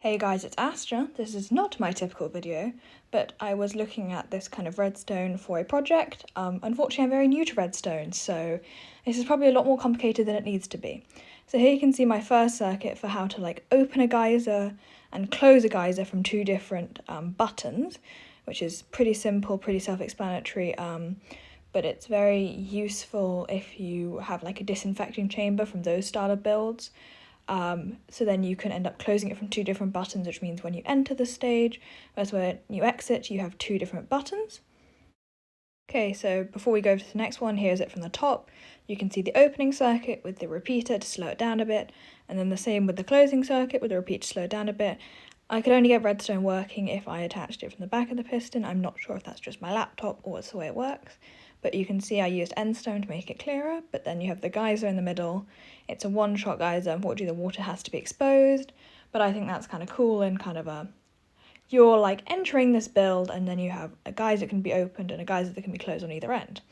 Hey guys, it's Astra. This is not my typical video, but I was looking at this kind of redstone for a project. Unfortunately, I'm very new to redstone, so this is probably a lot more complicated than it needs to be. So here you can see my first circuit for how to open a geyser and close a geyser from two different buttons, which is pretty simple, pretty self-explanatory, but it's very useful if you have a disinfecting chamber from those style of builds. So then you can end up closing it from two different buttons, which means when you enter the stage, whereas when you exit, you have two different buttons. Okay, so before we go to the next one, here's it from the top. You can see the opening circuit with the repeater to slow it down a bit, and then the same with the closing circuit with the repeater to slow it down a bit. I could only get redstone working if I attached it from the back of the piston. I'm not sure if that's just my laptop or it's the way it works. But you can see I used endstone to make it clearer, but then you have the geyser in the middle. It's a one-shot geyser, unfortunately the water has to be exposed, but I think that's kind of cool and kind of you're entering this build and then you have a geyser that can be opened and a geyser that can be closed on either end.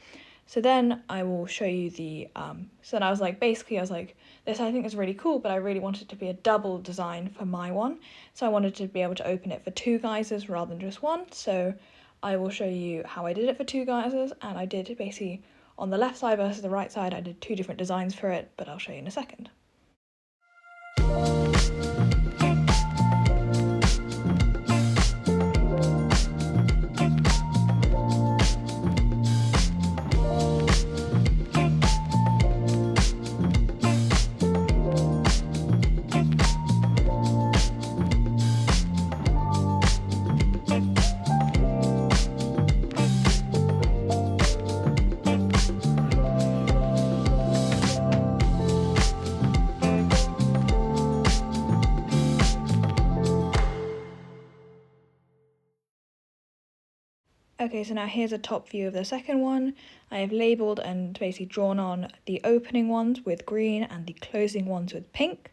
So then I will show you the, so then I was like, this I think is really cool, but I really wanted it to be a double design for my one. So I wanted to be able to open it for two geysers rather than just one. So I will show you how I did it for two geysers, and I did basically on the left side versus the right side, I did two different designs for it, but I'll show you in a second. Okay, so now here's a top view of the second one. I have labelled and basically drawn on the opening ones with green and the closing ones with pink.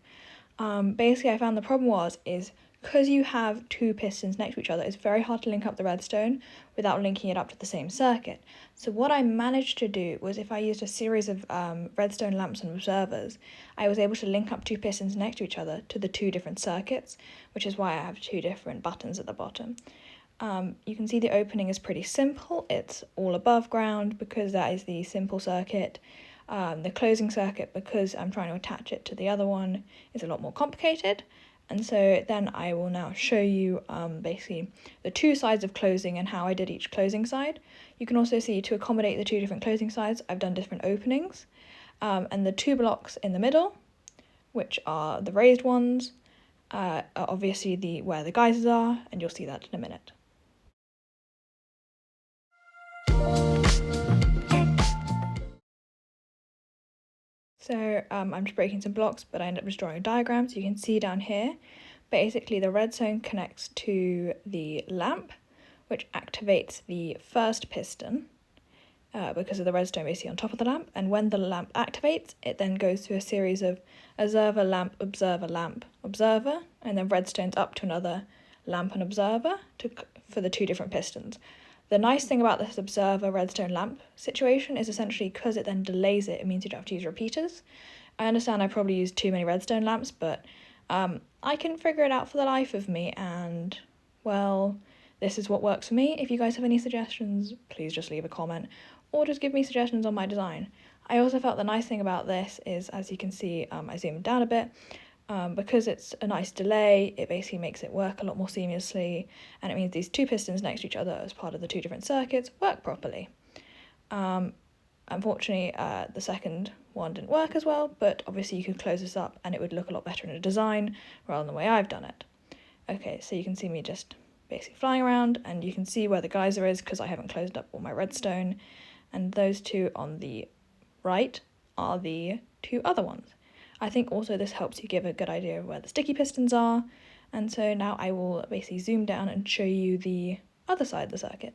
Basically, I found the problem is because you have two pistons next to each other, it's very hard to link up the redstone without linking it up to the same circuit. So what I managed to do was, if I used a series of redstone lamps and observers, I was able to link up two pistons next to each other to the two different circuits, which is why I have two different buttons at the bottom. You can see the opening is pretty simple. It's all above ground because that is the simple circuit. The closing circuit, because I'm trying to attach it to the other one, is a lot more complicated. And so then I will now show you basically the two sides of closing and how I did each closing side. You can also see, to accommodate the two different closing sides, I've done different openings. And the two blocks in the middle, which are the raised ones, are obviously where the geysers are, and you'll see that in a minute. So I'm just breaking some blocks, but I ended up just drawing a diagram. So you can see down here, basically the redstone connects to the lamp, which activates the first piston because of the redstone basically on top of the lamp. And when the lamp activates, it then goes through a series of observer, lamp, observer, and then redstone's up to another lamp and observer for the two different pistons. The nice thing about this observer redstone lamp situation is essentially because it then delays it, it means you don't have to use repeaters. I understand I probably used too many redstone lamps, but I can figure it out for the life of me, and well, this is what works for me. If you guys have any suggestions, please just leave a comment or just give me suggestions on my design. I also felt the nice thing about this is, as you can see, I zoomed down a bit, because it's a nice delay, it basically makes it work a lot more seamlessly, and it means these two pistons next to each other as part of the two different circuits work properly. Unfortunately, the second one didn't work as well, but obviously you could close this up and it would look a lot better in a design rather than the way I've done it. Okay, so you can see me just basically flying around, and you can see where the geyser is because I haven't closed up all my redstone, and those two on the right are the two other ones. I think also this helps you give a good idea of where the sticky pistons are, and so now I will basically zoom down and show you the other side of the circuit.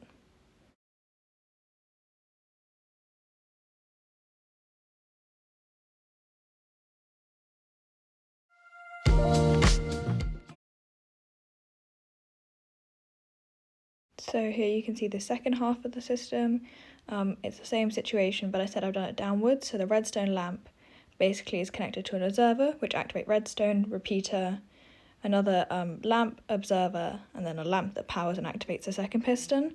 So here you can see the second half of the system. It's the same situation, but I said I've done it downwards, so the redstone lamp basically is connected to an observer, which activate redstone, repeater, another lamp, observer, and then a lamp that powers and activates the second piston.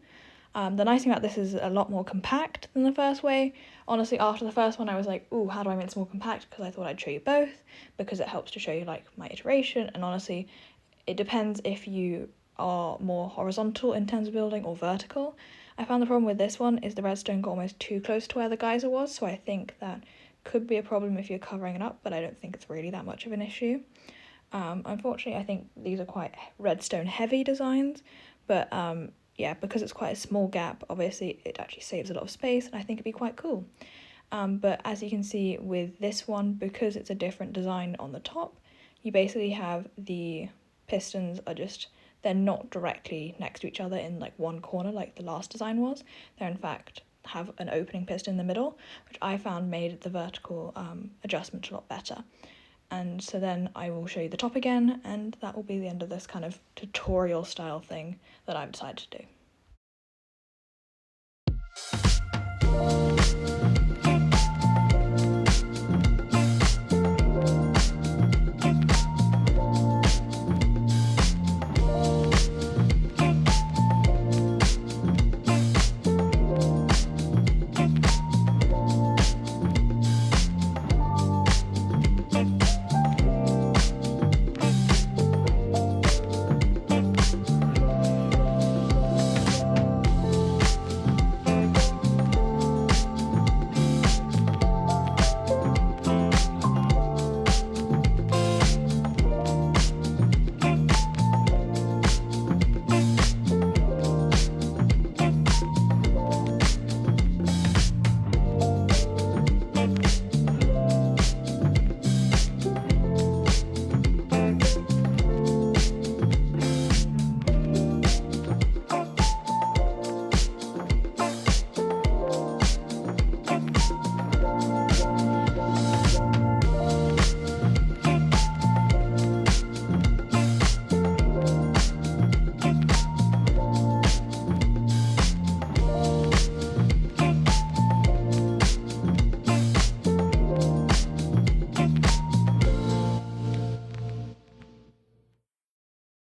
The nice thing about this is a lot more compact than the first way. Honestly, after the first one, I was like, ooh, how do I make this more compact? Because I thought I'd show you both, because it helps to show you like my iteration, and honestly, it depends if you are more horizontal in terms of building or vertical. I found the problem with this one is the redstone got almost too close to where the geyser was, so I think that could be a problem if you're covering it up, but I don't think it's really that much of an issue. Unfortunately, I think these are quite redstone heavy designs, but yeah, because it's quite a small gap, obviously it actually saves a lot of space, and I think it'd be quite cool. But as you can see with this one, because it's a different design on the top, you basically have the pistons are just, they're not directly next to each other in like one corner like the last design was. They're in fact have an opening piston in the middle, which I found made the vertical adjustment a lot better. And so then I will show you the top again, and that will be the end of this kind of tutorial style thing that I've decided to do.